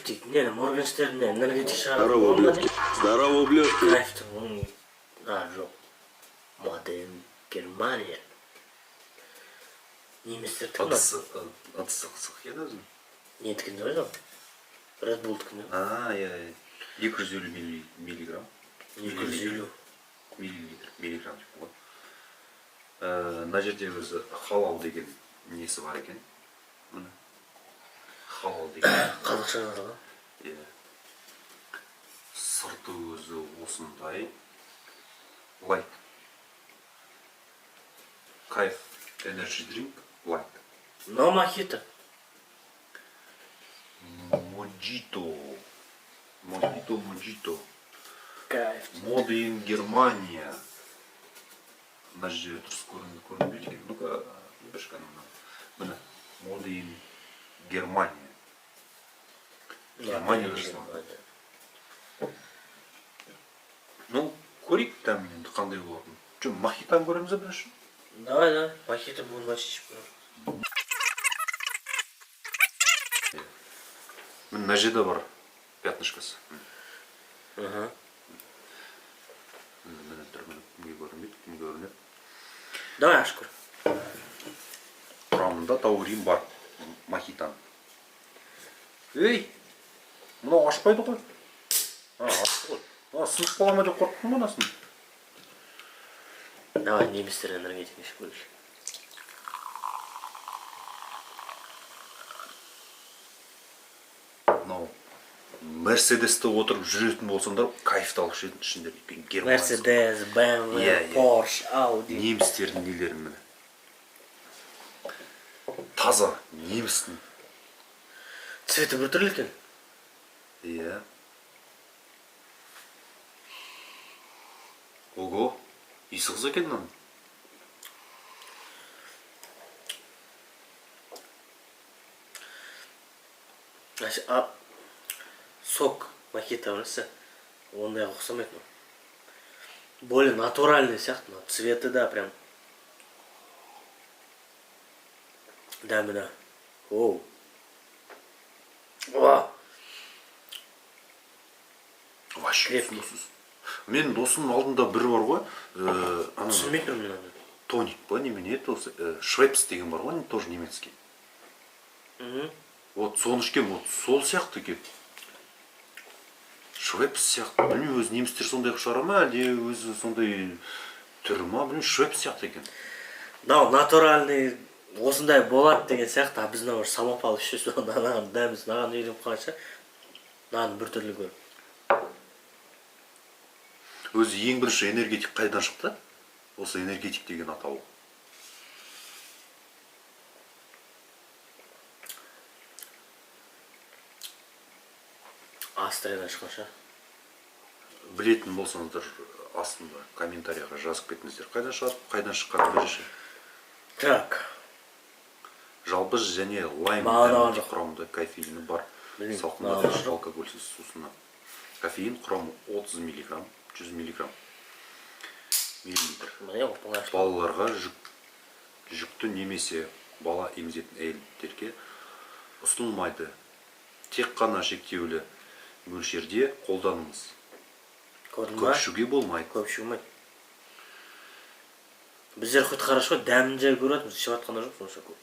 дейді не моргенштерн энергетик шығарады. Здорово, ублюдки. Здорово, ублюдки. Кайфтың оның жоқ. Моден Германия. Немістер тұқына. Ыдысы қысық еді өзің? Не еткенде ғой жоқ? Red Bull тұқына. Иә. 250 миллиграмм. 250 миллиграмм деп болады. Мына жерде өзі халал деген несі бар екен. Міне. Халал деген. Қазақша бар ғой? Иә. Сырты өзі осындай. Light. Кайф. Energy drink. Light. Но мохито. Моджито. Кайф. Моден Германия. Мына жерде дұрыс көрінбейді екен. Ну-ка, бішкән мына. Моден Германия. Германия жасалған. Ну, көрейік там енді қандай болатын. Че, мохитаны көреміз бірінші? Давай, мохито будем мочить. Мына жерде бар пятнышкасы. Міне тұр, кімге көрінеді. Давай, ашкөр. Құрамында таурин бар, мохитан. Ей, мынау ашпайды ғой. Ашты ғой. Сынып қала ма деп қорықтың ба анасын? Давай, немістер энергетик ішіп көрейік. Мынау Мерседесте отырып жүретін болсаңдар, кайфты алып ішіндер. Мерседес, BMW, Porsche, Audi. Немістердің нелерін міне. Таза немістің. Цветі бір түрлі екен. Иә. Ого, иісі қыз екен мынаның. Сок мохито бірісі. Ондай ұқсамайды. Более натуральный сияқты. Цветі да прям. Дәмі да. Оу. Вообще түсінсіз. Мен досымның алдында бір бар ғой. Түсінмейді мен оны. Тоник па, немене еді осы. Швепс деген бар ғой, тоже немецкий. Вот соны ішкен, вот сол сияқты екен. Швепс сияқты. Білмеймін, өзі немістер сондай шығара ма, әлде өзі сондай түрі ма, білмеймін, швепс сияқты екен. Да, натуральный осындай болады деген сияқты, а біздің самопал ішесіз, наған дәміз, наған үйреніп қалайша, наған бір түрлі көріп. Өзі ең бірінші энергетик қайдан шықты? Осы энергетик деген атауы. Австриядан шыққанша. Білетін болсаңыздар астында комментарияға жазып кетіңіздер. Қайдан шығады, қайдан шыққан бірінші. Так. Жалбыз және лайм дәмді құрамында кофеині бар. Салқындатқыш алкогольсіз сусына. Кофеин құрамы 30 миллиграмм, 100 миллиграмм. Миллилитр. Балаларға жүкті немесе бала емізетін әйелдерге ұсынылмайды. Тек қана шектеулі мөлшерде қолданыңыз. Көп ішуге болмайды. Көп ішуге. Біздер құт қарашқа дәмін жай көретіміз, ішіп атқанда жоқ, сонша көп.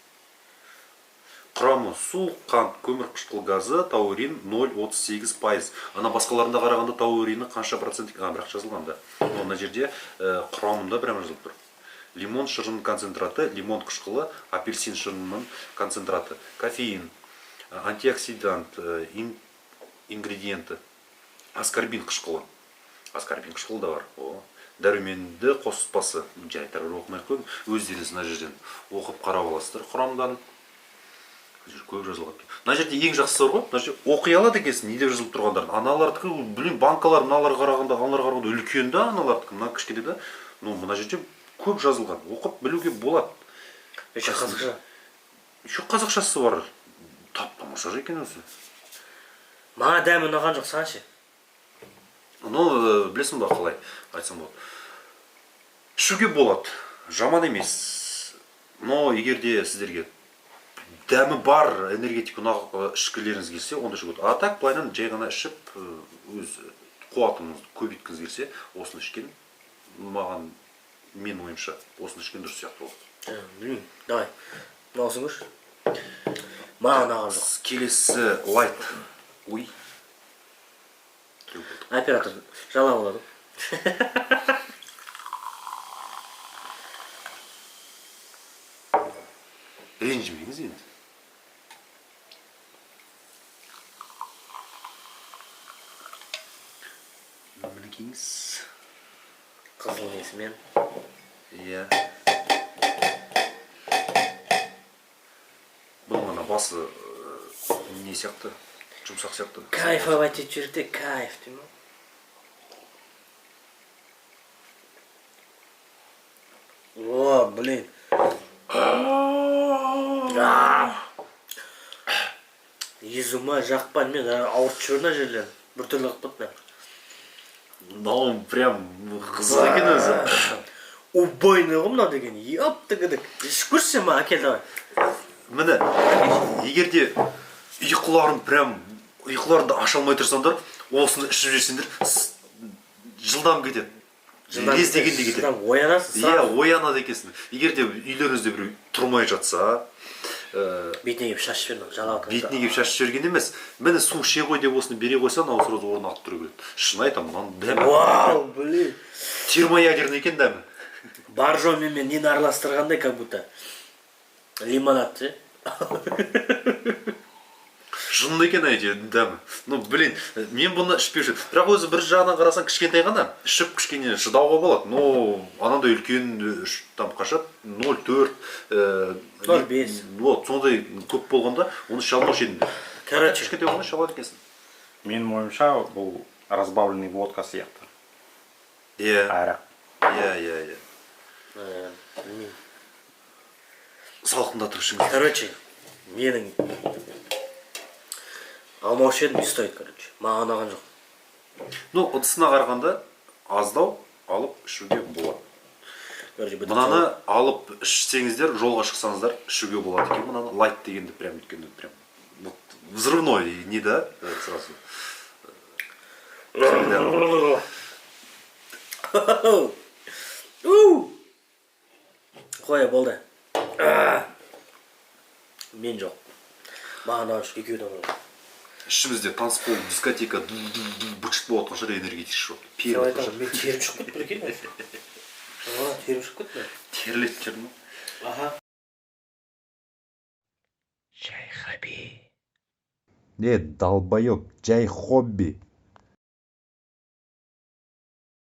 Құрамы су, қант, көмір қышқыл газы, таурин 0,38%. Ана басқаларында қарағанда таурины қанша процент, бірақ жазылғанда. Мына жерде құрамында прямо жазылып тұр. Лимон шырынының концентраты, лимон қышқылы, апельсин шырынының концентраты, кофеин, антиоксидант, ингредиенті, аскорбин қышқылы. Аскорбин қышқылы да бар. Дәруменді қоспасы, жайтар оқымай қойып, өздеріңіз мына жерден оқып қарап аласыздар құрамдан. Көп жазылған. Мына жерде ең жақсысы бар ғой, мына жерде оқи алады екенсің, не деп жазылып тұрғандарын. Аналардікі, білмеймін, банкалар мыналарға қарағанда үлкен да, аналардікі, мына кішкене да. Ну, мына жерде көп жазылған. Оқып білуге болады. Еще қазақша. Еще қазақшасы бар. Тап-тамаша екен өзі. Маған дәмі ұнаған жоқ, саған ше? Ну, білесің ба қалай айтсам болады. Ішуге болады. Жаман емес. Но егерде сіздерге дәмі бар энергетиканы ішкілеріңіз келсе, онда ішуге болады. А так былайынан жай ғана ішіп, өз қуатыңызды көбейткіңіз келсе, осыны ішкен, маған мен ойымша, осыны ішкен дұрыс сияқты болады. Білмеймін, давай. Мынаусын көрші. Маған ағам жоқ. Келесі лайт. Ой. Оператор жала болады. Ренжімеңіз енді. Мінекейіңіз. Қызыл несімен. Иә. Бұл ғана басы не сияқты? Жұмсақ сияқты. Кайфовать етіп жүрді, кайф деймін. О, блин. Езума жақпан мен ауыртып жүрді жерлерін. Бір түрлі қып мен. Мынауым прям қызық екен өзі. Убойный ғой мынау деген. Ёпты гідік. Ішіп көрші ма, әкел давай. Міне, егерде ұйқыларыңды аша алмай тұрсаңдар, осыны ішіп жесеңдер, жылдам кетеді. Лез дегенде кетеді. Жылдам оянасың. Иә, оянады екенсің. Егерде үйлеріңізде біреу тұрмай жатса, бетіне кеп шашып бердің, жалауатың. бетіне кеп шашып жіберген емес. Міне су іше ғой деп осыны бере қойса, мынау сразу орнына алып тұра келеді. Шын айтамын, мынаның дәмі. Вау, блин. Термоядерный екен дәмі. Боржоми мен нені араластырғандай, как будто лимонад, ше? Шынында екен әйте дәмі. Ну, блин, мен бұны ішпеуші. Бірақ өзі бір жағынан қарасаң кішкентай ғана, ішіп кішкене шыдауға болады. Но анандай үлкен там қашат 0,4 0,5. Вот, сондай көп болғанда, оны іше алмаушы едім. Короче, Кішкентай болғанда іше алады екенсің. Менің ойымша бұл разбавленный водка сияқты. Иә. Арақ. Иә. білмеймін. Салқындатып ішіңіз. Короче, менің алмаушы едім, не стоит, короче. Маған аған жоқ. Ну, ыдысына қарағанда аздау алып ішуге болады. Короче, Мынаны алып ішсеңіздер, жолға шықсаңыздар, ішуге болады екен. Мынаны лайт дегенді прям өткенде прям взрывной не да, сразу. Қоя, болды. Мен жоқ. Маған аған жоқ, екеуден ғой. Ішімізде танцпол, дискотека, бычыт болып отқан шығар энергетик шығып. Сен айтамын, мен терім шығып кетті, бір екен. Терім шығып кетті ме? Терлет жүрмі? Аха. Не, долбоёб, жай хобби.